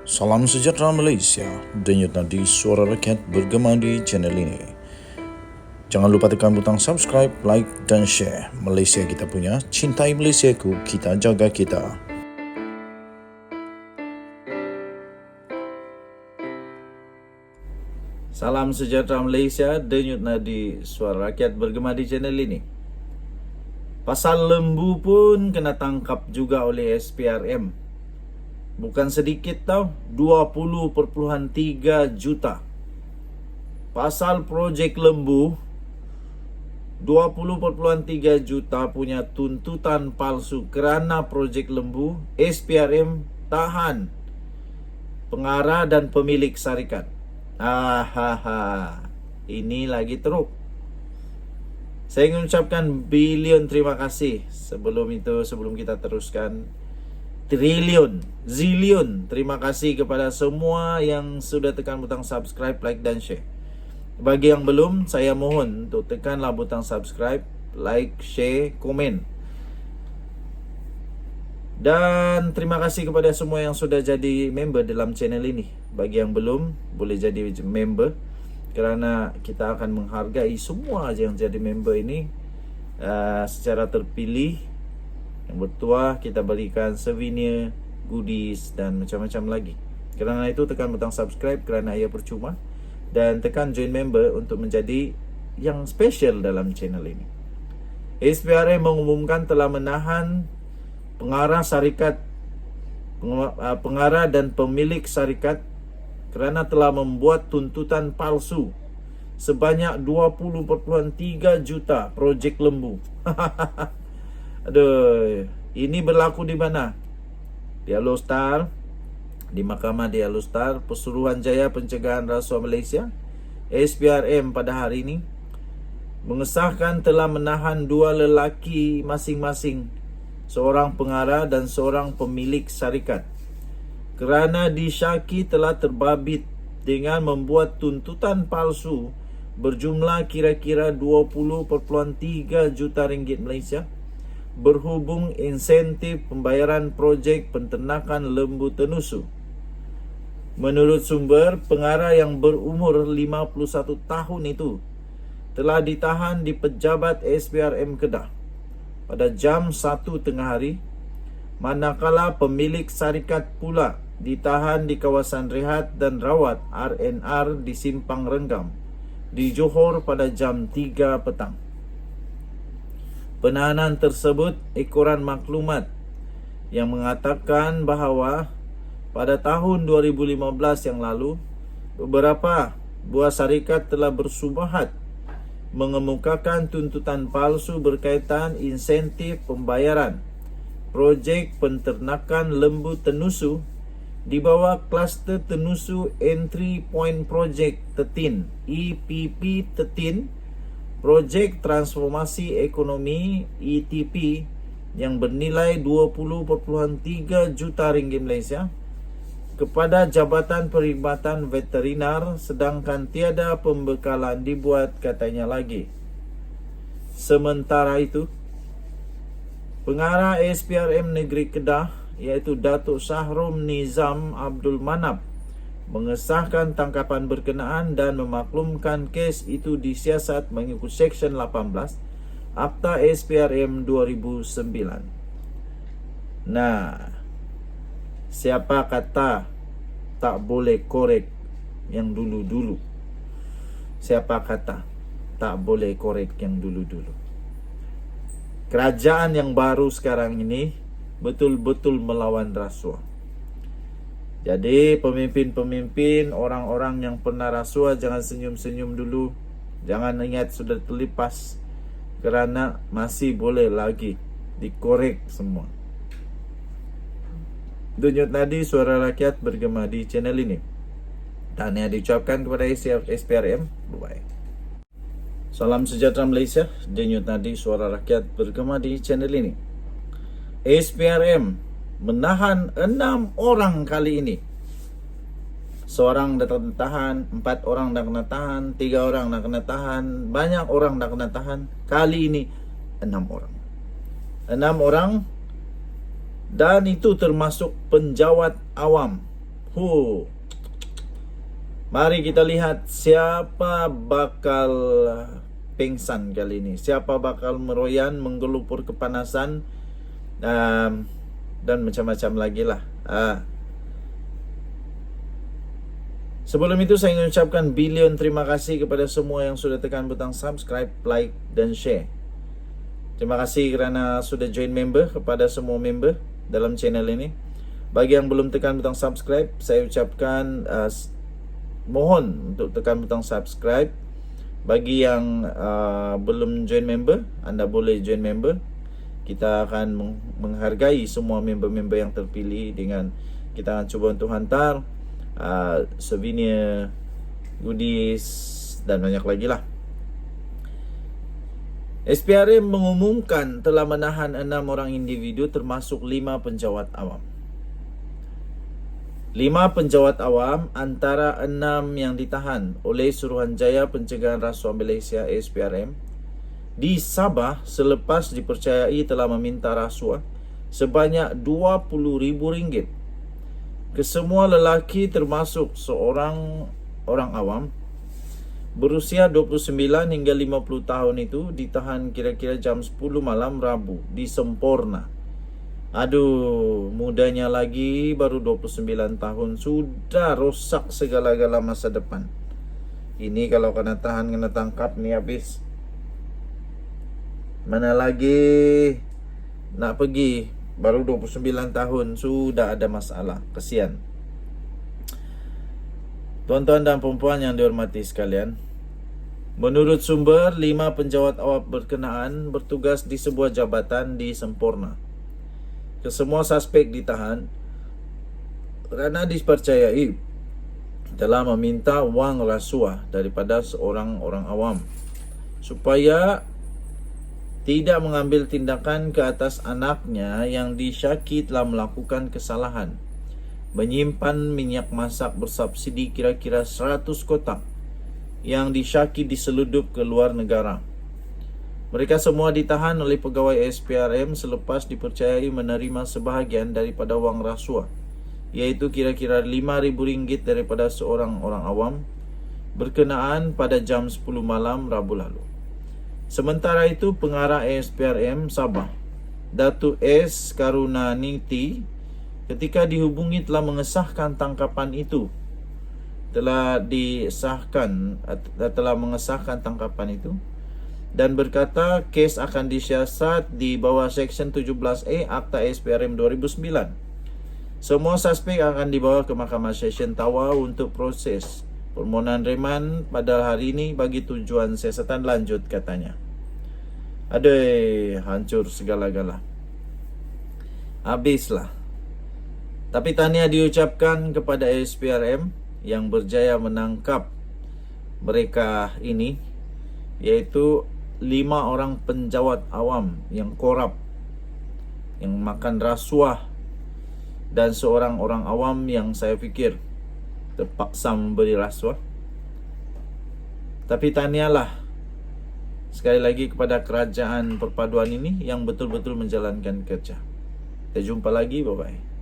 Salam sejahtera Malaysia, denyut nadi suara rakyat bergema di channel ini. Jangan lupa tekan butang subscribe, like dan share. Malaysia kita punya, cintai Malaysiaku, kita jaga kita. Salam sejahtera Malaysia, denyut nadi suara rakyat bergema di channel ini. Pasal lembu pun kena tangkap juga oleh SPRM. Bukan sedikit tau, 20.3 juta. Pasal projek lembu, 20.3 juta punya tuntutan palsu kerana projek lembu. SPRM tahan pengarah dan pemilik syarikat. Ini lagi teruk. Saya ingin ucapkan bilion terima kasih. Sebelum kita teruskan, triliun, zilion terima kasih kepada semua yang sudah tekan butang subscribe, like dan share. Bagi yang belum, saya mohon untuk tekanlah butang subscribe, like, share, komen. Dan terima kasih kepada semua yang sudah jadi member dalam channel ini. Bagi yang belum, boleh jadi member, kerana kita akan menghargai semua yang jadi member ini secara terpilih. Yang bertuah kita berikan souvenir, goodies dan macam-macam lagi. Kerana itu tekan butang subscribe kerana ia percuma, dan tekan join member untuk menjadi yang special dalam channel ini. SPRM mengumumkan telah menahan pengarah dan pemilik syarikat kerana telah membuat tuntutan palsu sebanyak 20.3 juta projek lembu. Aduh, ini berlaku di mana? Di Alor, di Mahkamah di Alor, Pesuruhanjaya Pencegahan Rasuah Malaysia. SPRM pada hari ini mengesahkan telah menahan dua lelaki masing-masing, seorang pengarah dan seorang pemilik syarikat, kerana disyaki telah terbabit dengan membuat tuntutan palsu berjumlah kira-kira 20.3 juta ringgit Malaysia berhubung insentif pembayaran projek penternakan lembu tenusu. Menurut sumber, pengarah yang berumur 51 tahun itu telah ditahan di pejabat SPRM Kedah pada jam 1 tengah hari, manakala pemilik syarikat pula ditahan di kawasan rehat dan rawat RNR di Simpang Renggam di Johor pada jam 3 petang. Penahanan tersebut ekoran maklumat yang mengatakan bahawa pada tahun 2015 yang lalu, beberapa buah syarikat telah bersubahat mengemukakan tuntutan palsu berkaitan insentif pembayaran projek penternakan lembu tenusu di bawah kluster tenusu Entry Point Project 13 EPP 13, Projek Transformasi Ekonomi ETP yang bernilai 20.3 juta ringgit Malaysia kepada Jabatan Perkhidmatan Veterinar, sedangkan tiada pembekalan dibuat katanya lagi. Sementara itu, pengarah SPRM Negeri Kedah iaitu Datuk Shahrom Nizam Abdul Manap mengesahkan tangkapan berkenaan dan memaklumkan kes itu disiasat mengikut Seksyen 18 Akta SPRM 2009. Nah, siapa kata tak boleh korek yang dulu-dulu? Siapa kata tak boleh korek yang dulu-dulu? Kerajaan yang baru sekarang ini betul-betul melawan rasuah. Jadi pemimpin-pemimpin, orang-orang yang pernah rasuah, jangan senyum-senyum dulu. Jangan ingat sudah terlepas, kerana masih boleh lagi dikorek semua. Denyut nadi suara rakyat bergema di channel ini. Tahniah diucapkan kepada SPRM. Bye-bye. Salam sejahtera Malaysia, denyut nadi suara rakyat bergema di channel ini. SPRM menahan 6 orang kali ini. Seorang dah kena tahan, 4 orang dah kena tahan, 3 orang dah kena tahan, banyak orang dah kena tahan. Kali ini 6 orang. 6 orang, dan itu termasuk penjawat awam Mari kita lihat siapa bakal pingsan kali ini. Siapa bakal meroyan, menggelupur kepanasan, dan macam-macam lagi lah. Sebelum itu saya ingin ucapkan bilion terima kasih kepada semua yang sudah tekan butang subscribe, like dan share. Terima kasih kerana sudah join member, kepada semua member dalam channel ini. Bagi yang belum tekan butang subscribe, saya ucapkan mohon untuk tekan butang subscribe. Bagi yang belum join member, anda boleh join member. Kita akan menghargai semua member-member yang terpilih dengan kita akan cuba untuk hantar souvenir, goodies dan banyak lagi lah. SPRM mengumumkan telah menahan 6 orang individu termasuk 5 penjawat awam. 5 penjawat awam antara 6 yang ditahan oleh Suruhanjaya Pencegahan Rasuah Malaysia SPRM di Sabah selepas dipercayai telah meminta rasuah sebanyak RM20,000. Kesemua lelaki termasuk seorang orang awam berusia 29 hingga 50 tahun itu ditahan kira-kira jam 10 malam Rabu di Semporna. Aduh, mudanya lagi, baru 29 tahun, sudah rosak segala-gala masa depan. Ini kalau kena tahan, kena tangkap nih habis. Mana lagi nak pergi, baru 29 tahun, sudah ada masalah. Kesian. Tuan-tuan dan perempuan yang dihormati sekalian, menurut sumber, 5 penjawat awam berkenaan bertugas di sebuah jabatan di Semporna. Kesemua suspek ditahan kerana dipercayai telah meminta wang rasuah daripada seorang orang awam supaya tidak mengambil tindakan ke atas anaknya yang disyaki telah melakukan kesalahan menyimpan minyak masak bersubsidi kira-kira 100 kotak yang disyaki diseludup ke luar negara. Mereka semua ditahan oleh pegawai SPRM selepas dipercayai menerima sebahagian daripada wang rasuah, iaitu kira-kira RM5,000 daripada seorang orang awam berkenaan pada jam 10 malam Rabu lalu. Sementara itu, pengarah SPRM Sabah, Datuk S. Karunaniti, ketika dihubungi telah mengesahkan tangkapan itu. Telah mengesahkan tangkapan itu dan berkata kes akan disiasat di bawah Seksyen 17A Akta SPRM 2009. Semua suspek akan dibawa ke Mahkamah Session Tawau untuk proses permohonan reman pada hari ini bagi tujuan siasatan lanjut, katanya. Aduh, hancur segala-gala. Habislah. Tapi tahniah diucapkan kepada SPRM yang berjaya menangkap mereka ini, yaitu 5 orang penjawat awam yang korup, yang makan rasuah, dan seorang orang awam yang saya fikir terpaksa memberi rasuah. Tapi tahniahlah sekali lagi kepada kerajaan perpaduan ini yang betul-betul menjalankan kerja. Kita jumpa lagi, bye-bye.